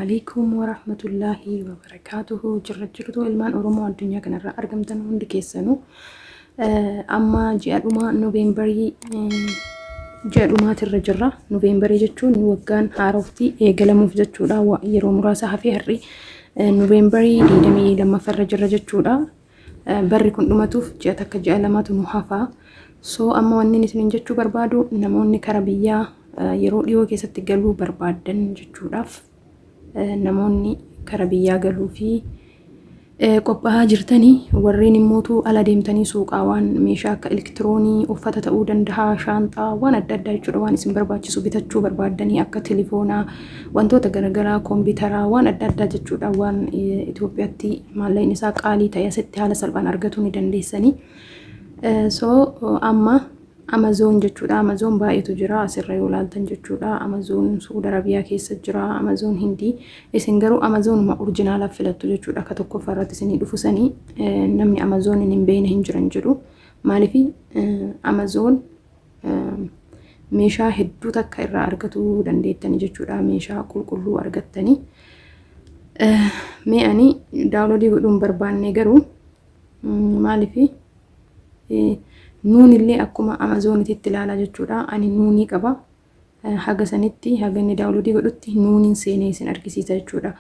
عليكم ورحمة الله وبركاته. جرجرتو ilmaan Oromoo addunyaa kanarraa argamtan hundi keessanuu amma ji'adhuma Noovembarii ji'adhumaatirra jirra. Noovembarii jechuun waggaan haaroftii eegalamuuf jechuudha. Yeroo muraasa hafee har'i Noovembarii 22 jirra jechuudha. Barri kun dhumatuuf ji'a takka ji'a lamatu nu hafa. So amma wanni isin jechuu barbaadu namoonni kara biyyaa yeroo dhiyoo keessatti galuu barbaadan jechuudhaaf namoonni kara biyyaa galuu fi qophaa'aa jirtanii warreen immootu ala deemtanii suuqaa waan meeshaa akka elektiroonii uffata ta'uu danda'a shaanxaa waan adda addaa jechuudha waan isin barbaachisu bitachuu barbaadanii akka telefoonaa wantoota garaagaraa kompiitaraa waan adda addaa jechuudha waan Itoophiyaatti maallaqni isaa qaalii ta'e asitti haala salphaan argachuu ni dandeessanii. So amma Amazon jechuudha. Amazon baay'eetu jira asirra yoo ilaaltan jechuudha. Amazon Saudi Arabiyaa keessa jira. Amazon Hindi. Isin garuu Amazon ma oriijinaalaaf filattu jechuudha. Akka tokkoffaa irratti isinii dhufusanii namni Amazon hin beekne hin jiran jedhu. Maaliif Amazon meeshaa hedduu takka irraa argachuu dandeettanii jechuudha. Meeshaa qulqulluu argattanii. Mee ani daawunloodii godhuun barbaanne garuu maaliif nuun illee akkuma Amazonitti ilaalaa jechuudha. Ani nuunii qaba. Haga sanitti haga inni daawunloodii godhutti nuuniin seenee isin argisiisa jechuudha.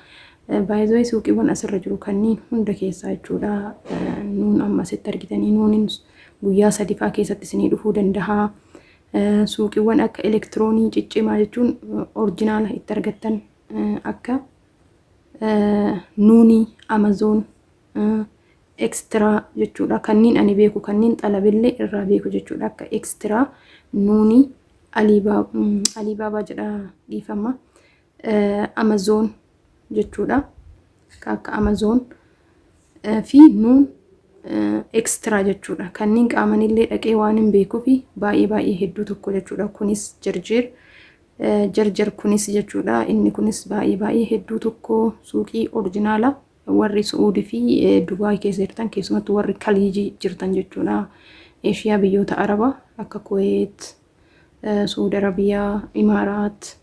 Baay'ee suuqiiwwan asirra jiru kanneen hunda keessaa jechuudha. Nuun amma asitti argitanii nuuniin guyyaa 3 fa'aa keessatti isinii dhufuu danda'a. Suuqiiwwan akka elektiroonii ciccimaa jechuun oriijinaala itti argattan akka nuunii Amazon extra jechuudha. Kanneen ani beeku kanneen xalabillee irraa beeku jechuudha. Akka extra nuuni Alibaba jedha dhiifama. Amazon jechuudha. Akka Amazon fi nuun extra jechuudha. Kanneen qaamanillee dhaqee waan hin beekuu fi baay'ee hedduu tokko jechuudha. Kunis jarjar kunis jechuudha. Inni kunis baay'ee hedduu tokko suuqii oriijinaala warri Saudi fi Dubai keessa jirtan keessumattuu warri Khaliijii jirtan jechuudha. Eeshiyaa biyyoota Arabaa akka Kuwait, Saudi Arabiyaa, Imaaraat,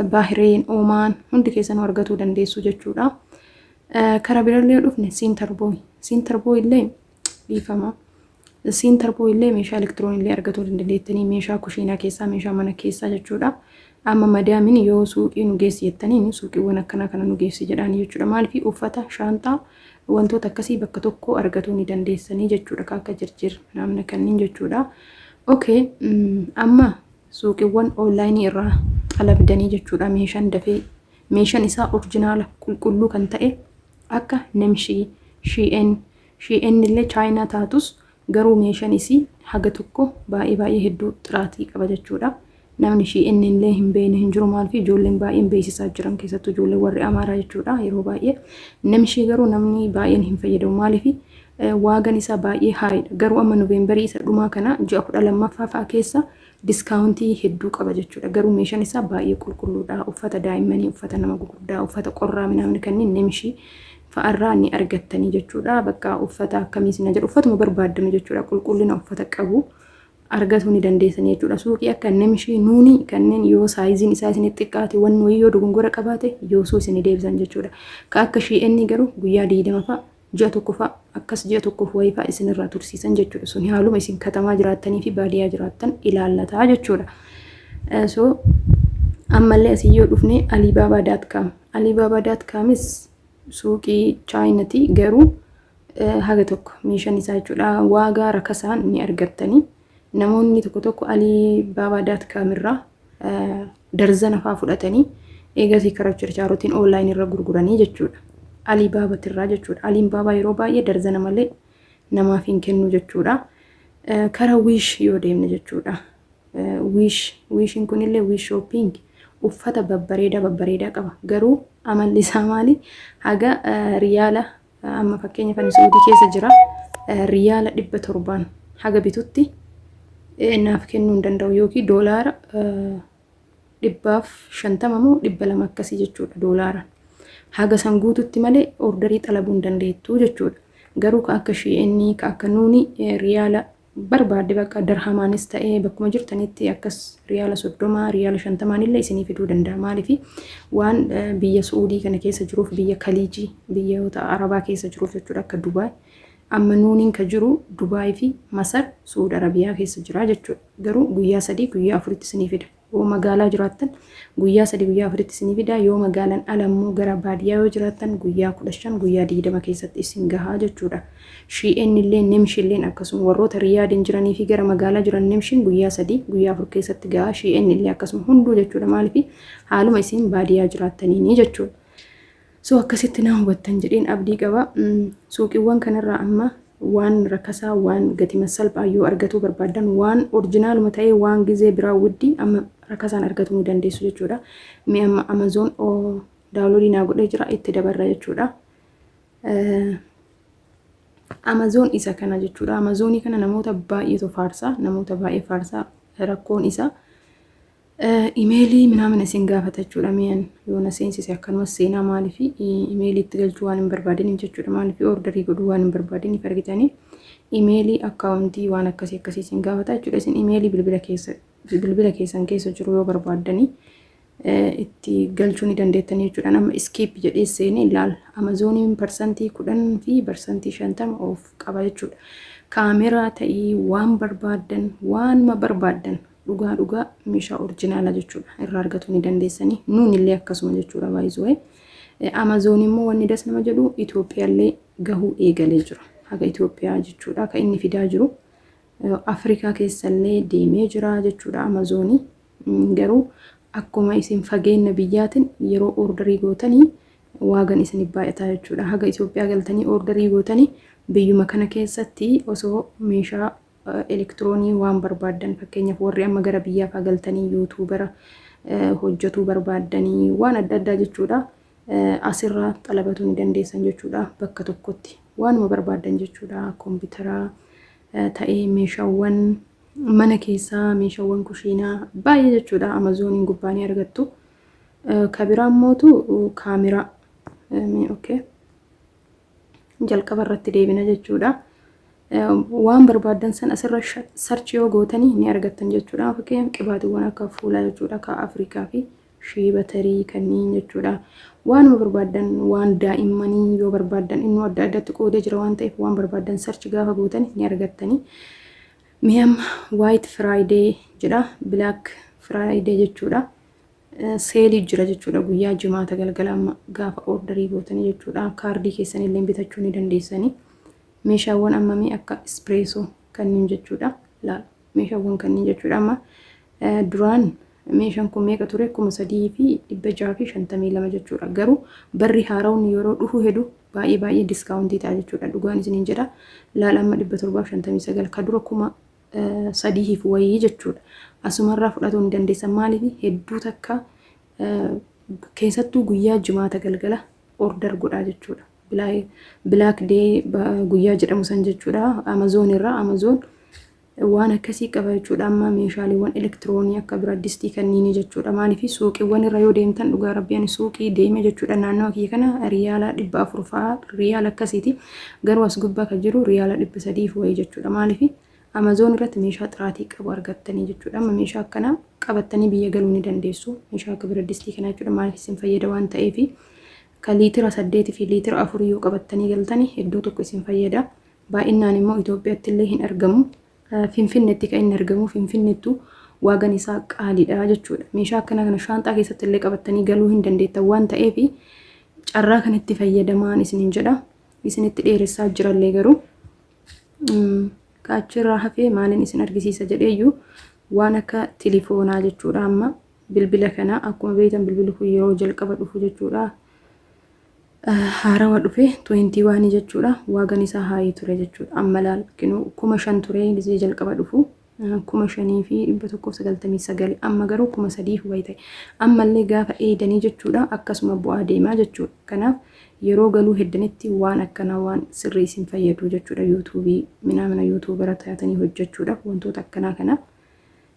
Bahrein, Oman hundi keessanuu argachuu dandeessu jechuudha. Kara birallee dhufne Sintarboy illee dhiifama. Sintarboy illee meeshaa elektiroonii illee argachuu dandeettanii meeshaa kushiinaa keessaa meeshaa mana keessaa jechuudha. Amma madaamin yoo suuqii nu geessi jettanii suuqiiwwan akkana kana nu geessi jedhanii jechuudha. Maaliif uffata shaanxaa wantoota akkasii bakka tokko argachuu ni dandeessanii jechuudha. Akka jirjir namna kanneen jechuudha. Okay, amma suuqiiwwan onlaayinii irraa xalabdanii jechuudha. Meeshaan isaa oriijinaala qulqulluu kan ta'e akka Namshii, Shein illee Chaayinaa taatus garuu meeshaan isii haga tokko baay'ee hedduu xiraatii qaba jechuudha. Namni Shein illee hin beekne hin jiru maaliif ijoolleen baay'een beeksisaa jiran keessattuu ijoollee warri Amaaraa jechuudha. Yeroo baay'ee Namshii garuu namni baay'een hin fayyadamu maaliif waagaan isaa baay'ee haayidha. Garuu amma Noovembarii isa dhumaa kana ji'a 12ffaa fa'aa keessa diskaawuntii hedduu qaba jechuudha. Garuu meeshaan isaa baay'ee qulqulluudha. Uffata daa'immanii, uffata nama gurguddaa, uffata qorraa namni kanneen Namshii fa'arraa ni argattanii jechuudha. Bakka uffata akkamiis na jedhu uffatuma barbaaddan jechuudha. Qulqullina uffata qabu argachuu ni dandeessanii jechuudha. Suuqii akka Namshii nuuni kanneen yoo saayiziin isaa isinitti xiqqaate waan wayii yoo dogongora qabaate yoo suu isin deebisan jechuudha. Ka akka Shein garuu guyyaa 20 fa'aa ji'a tokko fa'aa akkas ji'a tokkoof wayii fa'aa isinirraa tursiisan jechuudha. Sun haaluma isin katamaa jiraattanii fi baadiyyaa jiraattan ilaallataa jechuudha. So ammallee asii yoo dhufne Alibaba.com. Alibaba.comis suuqii Chaayinaati garuu haga tokko meeshaan isaa jechuudha. Waagaa rakasaan ni argattanii. Namoonni tokko Alibaba.com irraa darzana fa'aa fudhatanii eegasii karaa chirchaarotiin onlaayinii irra gurguranii jechuudha. Alibaba irraa jechuudha. Alibaba yeroo baay'ee darzana malee namaaf hin kennu jechuudha. Karaa Wish yoo deemne jechuudha. Wishin kunillee Wish shopping uffata babbareedaa qaba. Garuu amalli isaa maali? Haga riyaala amma fakkeenya fani Saudi keessa jira. Riyaala 700 haga bitutti naaf kennuu hin danda'u yookiin doolaara 150 moo 200 akkasii jechuudha doolaara. Haga san guututti malee orderii xalabuu hin dandeettu jechuudha. Garuu ka akka Shein ka akka nuuni riyaala barbaadde bakka darhamaanis ta'ee bakkuma jirtanitti akkas riyaala 30 riyaala 50 illee isinii fiduu danda'a. Maaliif waan biyya Suudii kana keessa jiruuf biyya Kaliijii biyyoota Arabaa keessa jiruuf jechuudha akka Dubaay. Amma nuuniin ka jiru Dubaay fi Masar Suud Arabiyaa keessa jira jechuudha. Garuu guyyaa 3 guyyaa 4 isinii fida. Yoo magaalaa jiraattan guyyaa 3 guyyaa 4 isinii fida. Yoo magaalaan alammoo gara baadiyyaa yoo jiraattan guyyaa 15 guyyaa 20 keessatti isin gahaa jechuudha. Shi'een illee nimshi illee akkasuma warroota Riyaadiin jiranii fi gara magaalaa jiran nimshin guyyaa 3 guyyaa 4 keessatti gahaa. Shi'een illee akkasuma hunduu jechuudha. Maaliif haaluma isin baadiyyaa jiraattaniini jechuudha. So akkasitti na hubattan jedheen abdii qaba. Suuqiiwwan kanarraa amma waan rakasaa waan gatii salphaa yoo argatu barbaadan waan orjinaaluma ta'ee waan gizee biraa wuddii amma rakasaan argatuu ni dandeessu jechuudha. Mee amma Amazon daawunloodii naa godhee jira itti dabarra jechuudha. Amazon isa kana jechuudha. Amazonii kana namoota baay'eetu faarsaa, namoota baay'ee faarsaa rakkoon isaa imeelii ምናምን isin gaafata jechuudha. Mi'an yoona seensise akkanumas seenaa maaliif imeelii itti galchuu waan hin barbaadaniif jechuudha. Maaliif orderii godhuu waan hin barbaadaniif argitanii imeelii akkaawuntii waan akkasii isin gaafata jechuudha. Isin imeelii bilbila keessan keessa jiru yoo barbaadanii itti galchuu ni dandeettanii jechuudha. Nama skip jedhee seenee ilaal Amazoniin persantii 10 fi persantii 50 of qaba jechuudha. Kaameraa ta'ii waan barbaadan waanuma barbaadan dhugaa meeshaa orjinaala jechuudha irraa argatu ni dandeessanii nuun illee akkasuma jechuudha baay'isuu. Amazon immoo wanni das nama jedhu Itoophiyaallee gahuu eegalee jira. Haga Itoophiyaa jechuudha kan inni fidaa jiru Afrikaa keessallee deemee jira jechuudha. Amazonii garuu akkuma isin fageenya biyyaatiin yeroo orderii gootanii waagan isin baay'ata jechuudha. Haga Itoophiyaa galtanii orderii gootanii biyyuma kana keessatti osoo meeshaa elektiroonii waan barbaadan fakkeenyaaf warri amma gara biyyaaf galtanii yuutuubara hojjetuu barbaadanii waan adda addaa jechuudha. Asirraa xalabatuu ni dandeessan jechuudha. Bakka tokkotti waanuma barbaadan jechuudha. Kompiitara ta'ee meeshaawwan mana keessaa meeshaawwan kushiinaa baay'ee jechuudha. Amazoniin gubbaa ni argattu. Kabiraan mootu kaameraa okay jalqaba irratti deebina jechuudha. Waan barbaadan san asirra search yoo gootanii ni argattan jechuudha. Fakkeenyaaf qibaatiiwwan akka fuulaa jechuudha ka Afrikaa fi shiibatarii kanneen jechuudha. Waanuma barbaadan waan daa'immanii yoo barbaadan inni adda addatti qoodee jira waan ta'eef waan barbaadan search gaafa gootanii ni argattanii. Mi'am white friday jedha black friday jechuudha. Seelii jira jechuudha guyyaa jimaata galgala gaafa orderii gootanii jechuudha. Kaardii keessan illee bitachuu ni dandeessanii. Meeshaawwan ammamii akka espresso kanneen jechuudha. Laal meeshaawwan kanneen jechuudha. Amma duraan meeshaan kun meeqa ture 3,652 jechuudha. Garuu barri haaraawni yeroo dhufu hedu baay'ee diskaawuntii ta'a jechuudha. Dhugaan isiniin jedha. Laal amma 759 ka dura 3,000 wayii jechuudha. Asumarraa fudhatuu ni dandeessan. Maaliif hedduu takka keessattuu guyyaa jimaata galgala order godhaa jechuudha. Black day guyyaa jedhamu san jechuudha. Amazon irraa Amazon waan akkasii qaba jechuudha. Amma meeshaaleewwan elektiroonii akka biradistii kanneen jechuudha. Maaliif suuqiiwwan irra yoo deemtan dhugaa rabbiin suuqii deeme jechuudha. Naannoo kiyya kana riyaala 400 fa'aa riyaala akkasiiti. Garuu as gubbaa kan jiru riyaala 300 wayii jechuudha. Maaliif Amazon irratti meeshaa xiraatii qabu argattanii jechuudha. Amma meeshaa akkana qabattanii biyya galuu ni dandeessu. Meeshaa akka biradistii kana jechuudha. Maaliif isin fayyada waan ta'eef ka liitira 8 fi liitira 4 yoo qabattanii galtanii hedduu tokko isin fayyada. Baay'inaan immoo Itoophiyaatti illee hin argamu. Finfinneetti kan inni argamu. Finfinneettu waagan isaa qaaliidha jechuudha. Meeshaa akkana kana shaanxaa keessatti illee qabattanii galuu hin dandeettan waan ta'eef carraa kanatti fayyadamaan isiniin jedha. Isinitti dheeressaa jirallee garuu kaachirraa hafee maaliin isin argisiisa jedheeyyuu waan akka telefoonaa jechuudha. Amma bilbila kana akkuma beektan bilbilli kun yeroo jalqaba dhufu jechuudha. Haarawa dhufe 21 jechuudha. Waagan isaa haayii ture jechuudha. Amma laal kinu 5,000 ture gisee jalqaba dhufu 5,000 fi 199 amma garuu 3,000 wayii ta'e. Ammallee gaafa eedanii jechuudha akkasuma bu'aa deemaa jechuudha. Kanaaf yeroo galuu heddanitti waan akkana waan sirrii isin fayyadu jechuudha. YouTubeii minamina YouTubera taatanii hojjechuudhaaf wantoota akkanaa kana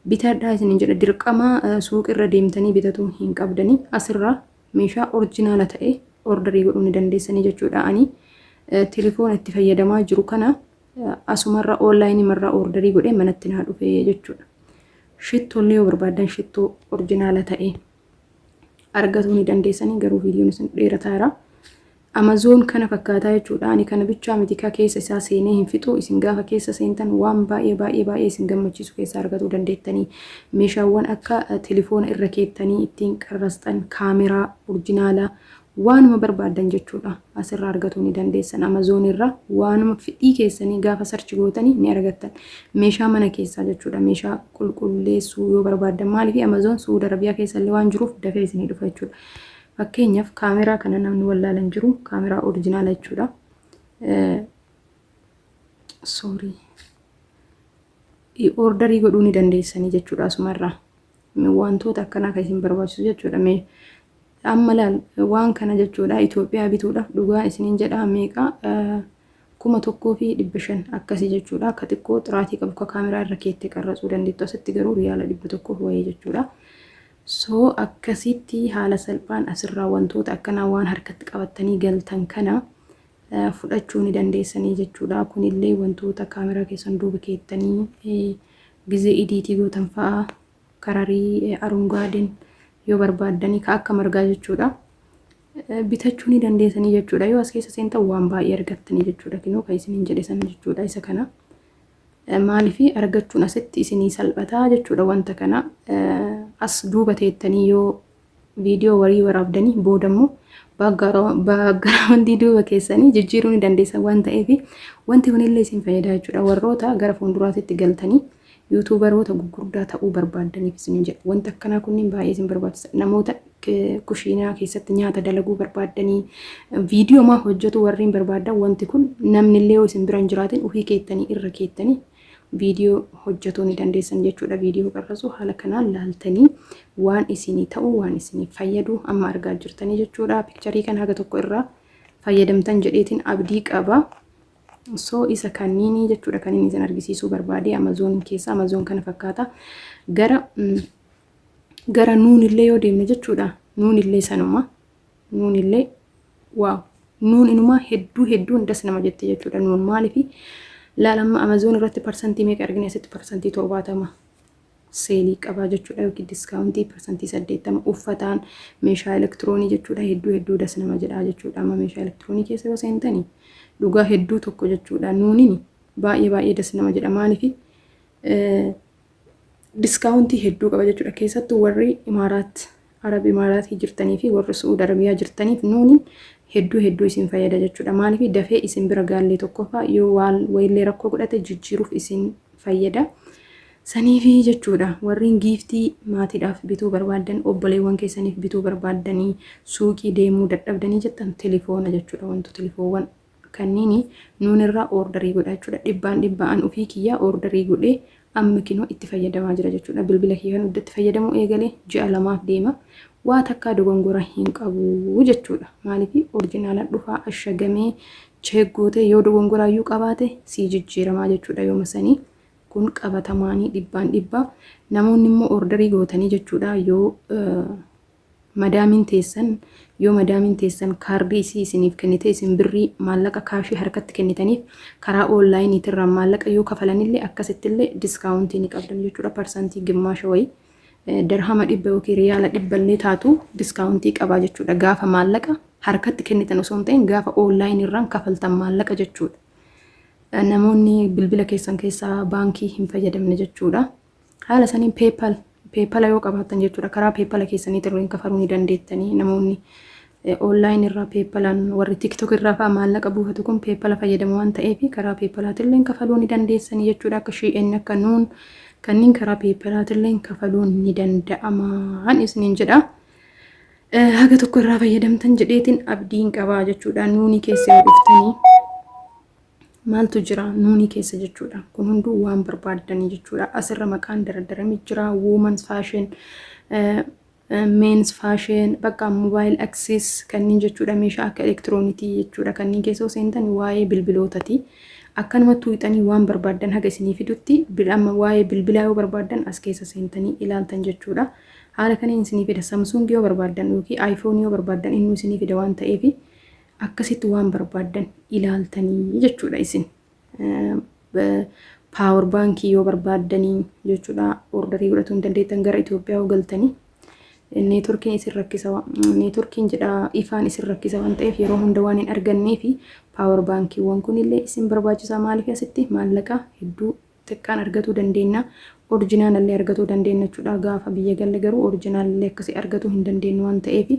bitadhaa isin jedha. Dirqama suuqirra deemtanii bitatu hin qabdanii asirraa meeshaa orjinaala ta'e orderii godhuu ni dandeessanii jechuudha. Ani telefoona itti fayyadamaa jiru kana asumarra onlaayinii marra orderii godhee manatti naa dhufee jechuudha. Shittollee yoo barbaadan shittoo orjinaala ta'e argatuu ni dandeessanii, garuu viidiyoon isin dheerataara. Amazon kana fakkaataa jechuudha. Ani kana bichaa miti keessa isaa seenee hin fixu. Isin gaafa keessa seentan waan baay'ee isin gammachiisu keessa argatuu dandeettanii. Meeshaawwan akka telefoona irra keettanii ittiin qarrasxan, kaameraa orjinaalaa waanuma barbaadan jechuudha. Asirraa argatuu ni dandeessan. Amazon irra waanuma fedhii keessanii gaafa sarchi gootanii ni argattan. Meeshaa mana keessaa jechuudha. Meeshaa qulqulleessuu yoo barbaadan, maaliif Amazon Suudi Arabiyaa keessallee waan jiruuf dafee isinii dhufa jechuudha. Fakkeenyaaf kaameraa kana namni wallaalan jiru kaameraa orjinaala jechuudha. Orderii godhuu ni dandeessanii jechuudha asumarraa. Wantoota akkanaa kan isin barbaachisu jechuudha. Amma laal waan kana jechuudha Itoophiyaa bituudhaaf dhugaa isiniin jedhaa meeqa 1,500 akkasii jechuudha. Akka xiqqoo xiraatii qabu akka kaameraa irra keettee qarrasuu dandeettu. Asitti garuu riyaala 100 wayii jechuudha. So akkasitti haala salphaan asirraa wantoota akkanaa waan harkatti qabattanii galtan kana fudhachuu ni dandeessanii jechuudha. Kunillee wantoota kaameraa keessan duuba keettanii gizee idiitii gootan fa'aa kararii arungaadin yoo barbaadanii ka akka margaa jechuudha bitachuu ni dandeessanii jechuudha. Yoo as keessa seentan waan baay'ee argattanii jechuudha. Kinoo kan isiniin jedhe sana jechuudha. Isa kana maalifi argachuun asitti isinii salphataa jechuudha. Wanta kana as duuba teettanii yoo viidiyoo warii waraabdanii boodammoo baaggarawundii duuba keessanii jijjiiruu ni dandeessan waan ta'eef wanti kunillee isin fayyada jechuudha. Warroota gara fuulduraatti galtanii yuutuubaroota gurguddaa ta'uu barbaadaniif isin jedha. Wanta akkanaa kunniin baay'ee isin barbaachisa. Namoota kushiinaa keessatti nyaata dalaguu barbaadanii viidiyoo maa hojjetu warreen barbaadan wanti kun namnillee yoo isin biraan jiraatin ofii keettanii irra keettanii viidiyoo hojjetuu ni dandeessan jechuudha. Viidiyoo qarrasuu haala kanaan laaltanii waan isinii ta'u waan isinii fayyadu amma argaa jirtanii jechuudha. Pikcharii kan haga tokko irraa fayyadamtan jedheetiin abdii qaba. So isa kanniini jechuudha kan inni isin argisiisuu barbaade. Amazon keessa Amazon kana fakkaata. Gara nuunillee yoo deemne jechuudha. Nuunillee sanuma. Nuunillee waaw. Nuun inumaa hedduun das nama jette jechuudha. Nuun maalifi laalamma Amazon irratti parsantii meeqa argine asitti parsantii 70 seelii qabaa jechuudha. Yookiin diskaawuntii parsantii 80 uffataan meeshaa elektiroonii jechuudha. Hedduu das nama jedhaa jechuudha. Amma meeshaa elektiroonii keessa yoo seentanii dhugaa hedduu tokko jechuudha. Nuuniin baay'ee das nama jedha. Maalifi diskaawuntii hedduu qaba jechuudha. Keessattuu warri Arab Imaaraatii jirtanii fi warri Suudi Arabiyaa jirtaniif nuuniin hedduu isin fayyada jechuudha. Maalifi dafee isin bira gaallee tokkoffaa yoo wayillee rakkoo godhate jijjiiruuf isin fayyada. Saniifi jechuudha warreen giiftii maatiidhaaf bituu barbaadan obboleewwan keessaniif bituu barbaadanii suuqii deemuu dadhabdanii jettan telefoona jechuudha. Wantoota telefoowwan kanniini nuunirraa orderii godha jechuudha. Dhibbaan ofii kiyyaa orderii godhee amma kinoo itti fayyadamaa jira jechuudha. Bilbila kiyyaa kan itti fayyadamuu eegalee ji'a 2 deema. Waa takkaa dogongora hin qabu jechuudha. Maalifi orjinaala dhufaa ashagamee cheeggootee yoo dogongoraayyuu qabaate si jijjiiramaa jechuudha. Yoo masanii kun qabatamaanii dhibbaa namoonni immoo orderii gootanii jechuudha. Yoo madaamiin teessan kaardii isiniif kennite isin birrii maallaqa kaashii harkatti kennitaniif karaa onlaayiniitirraa maallaqa yoo kafalanillee akkasittillee diskaawuntii ni qabdan jechuudha. Parsantii gimmaasha wayii darhama 100 yookiin riyaala 100 taatu diskaawuntii qabaa jechuudha. Gaafa maallaqa harkatti kennitan osoo hin ta'in gaafa onlaayiniirraan kafaltan maallaqa jechuudha. Namoonni bilbila keessan keessaa baankii hin fayyadamne jechuudha. Haala saniin PayPal yoo qabaatan jechuudha. Karaa PayPal keessaniitiin kafaluu ni dandeettanii. Namoonni online irraa PayPalan warri TikTok irraa fa'aa maallaqa buufatu kun PayPal fayyadamu waan ta'eef karaa PayPalaatillee kafaluu ni dandeessanii jechuudha. Akka Shein akka Nuun kanneen karaa PayPalaatillee kafaluun ni danda'amaan isiniin jedha. Haga tokko irraa fayyadamtan jedheetiin abdiin qabaa jechuudha. Nuuni keessa yoo dhuftanii maaltu jira nuuni keessa jechuudha. Kun hunduu waan barbaadanii jechuudha. Asirra maqaan daradaramee jira. Women's fashion, men's fashion, bakka mobile access kanneen jechuudha. Meeshaa akka elektiroonitii jechuudha. Kanneen keessa seentan waa'ee bilbilootaati. Akkanuma tuuxanii waan barbaadan haga isinii fidutti amma waa'ee bilbilaa yoo barbaadan as keessa seentanii ilaaltan jechuudha. Haala kaneen isinii fida. Samsung yoo barbaadan yookiin iPhone yoo barbaadan isinii fida waan ta'eef akkasitti waan barbaadan ilaaltanii jechuudha isin. paawar baankii yoo barbaaddanii jechuudha ordarii godhachuu hin dandeettan gara Itoophiyaa yoo galtanii neetworkiin isin rakkisa neetworkiin jedha ifaan isin rakkisa waan ta'eef yeroo hunda waan hin argannee fi paawar baankiiwwan kunillee isin barbaachisaa maaliif asitti maallaqa hedduu xiqqaan argatuu dandeenya orijinaalillee argatuu dandeenya jechuudha gaafa biyya galle garuu orijinaalillee akkasii argatuu hin dandeenyu waan ta'eef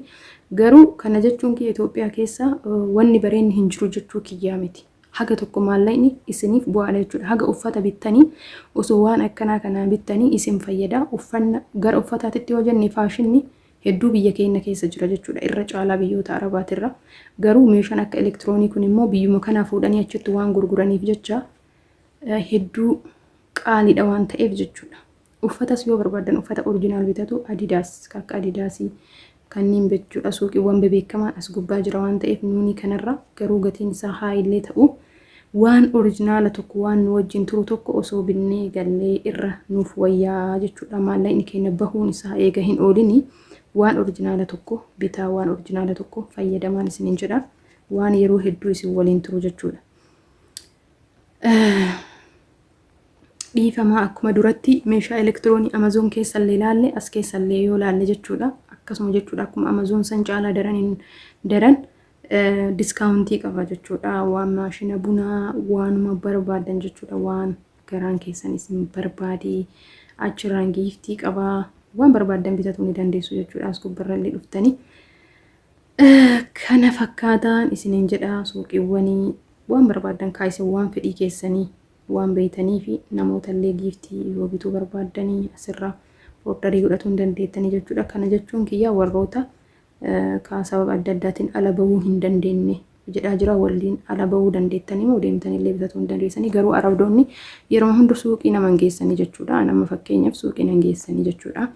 garuu kana jechuun kiyya Itoophiyaa keessa wanni bareenni hin jiru jechuu kiyyaa miti. Haga tokko maallaqni isiniif bu'aadha jechuudha. Haga uffata bittanii osoo waan akkanaa kanaa bittanii isin fayyada. Uffanna gara uffataatitti yoo jenne faashinni hedduu biyya keenya keessa jira jechuudha. Irra caalaa biyyoota Arabaatirra. Garuu meeshaan akka elektiroonii kun immoo biyyuma kanaa fuudhanii achitti waan gurguraniif jecha hedduu qaaliidha waan ta'eef jechuudha. Uffatas yoo barbaadan uffata orijinaal bitatu Adidaas akka Adidaasii kanneen jechuudha suuqiiwwan bebeekamaan as gubbaa jira waan ta'eef nuuni kanarra garuu gatiin isaa haa illee ta'u waan orijinaala tokko waan nu wajjin turu tokko osoo binnee gallee irra nuuf wayyaa jechuudha maallaqni keenya bahuun isaa eega hin oolini waan orijinaala tokko bitaa waan orijinaala tokko fayyadamaan isiniin jedha waan yeroo hedduu isin waliin turu jechuudha. Dhiifamaa akkuma duratti meeshaa elektiroonii Amazon keessallee ilaalle as keessallee yoo ilaalle jechuudha akkasuma jechuudha akkuma Amazon san caalaa daran diskaawuntii qaba jechuudha waan maashina bunaa waanuma barbaadan jechuudha waan garaan keessan isin barbaade achirraan giiftii qaba waan barbaadan bitachuu ni dandeessu jechuudha as gubbarrallee dhuftanii kana fakkaataan isiniin jedha suuqiiwwanii waan barbaadan kaayisen waan fedhii keessanii waan beeytanii fi namoota illee giiftii yoo bituu barbaadanii asirra ordarii godhachuu hin dandeettanii jechuudha kana jechuun kiyya warroota ka sababa adda addaatiin ala bahuu hin dandeenye jedhaa jira waliin ala bahuu dandeettanii moo deemtanii illee bitachuu hin dandeessanii garuu arabdoonni yeroo hunda suuqii naman geessanii jechuudha nama fakkeenyaaf suuqii nan geessanii jechuudha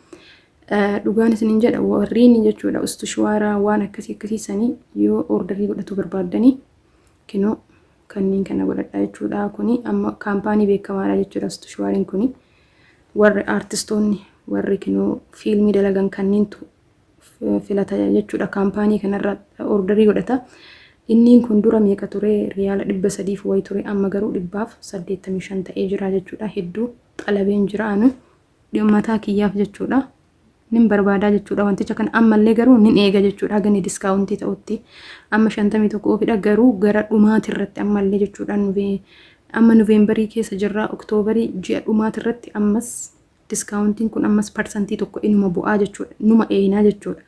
dhugaan isiniin jedha warriin jechuudha ustushwaaraa waan akkasiisanii yoo ordarii godhachuu barbaadanii kinoo kanneen kana godhadhaa jechuudha kuni amma kaampaanii beekamaadha jechuudha ustushwaariin kuni warri aartistoonni warri kinoo fiilmii dalagan kanneentu filata jechuudha kaampaanii kanarra ordarii godhata inniin kun dura meeqa ture riyaala 300 way ture amma garuu 185 ta'ee jira jechuudha hedduu xalabeen jiraanu dhimmataa kiyyaaf jechuudha nin barbaadaa jechuudha wanticha kan ammallee garuu nin eega jechuudha gani diskaawuntii ta'utti amma 51 ofidha garuu gara dhumaati irratti ammallee jechuudha amma Noovembarii keessa jirra Oktoobarii ji'a dhumaati irratti ammas diskaawuntiin kun ammas parsantii tokko inuma bu'aa jechuudha numa eenaa jechuudha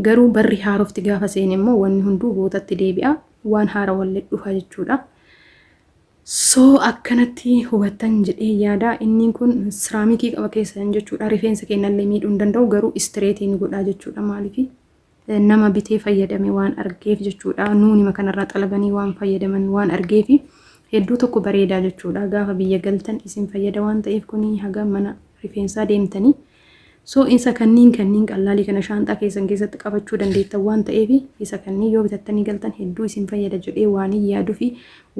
garuu barri haarofti gaafa seen immoo wanni hunduu bootatti deebi'a waan haara wallee dhufa jechuudha so akkanatti hubattan jedhee yaada inni kun siraamikii qaba keessan jechuudha rifeensa keenyallee miidhuu hin danda'u garuu istireetiin godhaa jechuudha maaliif nama bitee fayyadame waan argeef jechuudha nuuni kanarraa xalabanii waan fayyadaman waan argeef hedduu tokko bareedaa jechuudha gaafa biyya galtan isin fayyada waan ta'eef kuni haga mana rifeensaa deemtanii so isa kanneen qallaalii kana shaanxaa keessan keessatti qabachuu dandeettan waan ta'eef isa kanneen yoo bitattanii galtan hedduu isin fayyada jedhee waan yaaduu fi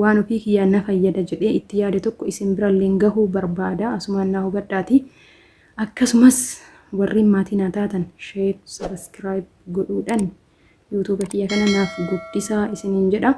waan ofii kiyyaa na fayyada jedhee itti yaade tokko isin birallee gahuu barbaada asumaan na hubadhaati akkasumas warri maatii naa taatan share subscribe godhuudhaan YouTube kiyya kana naaf guddisaa isiniin jedha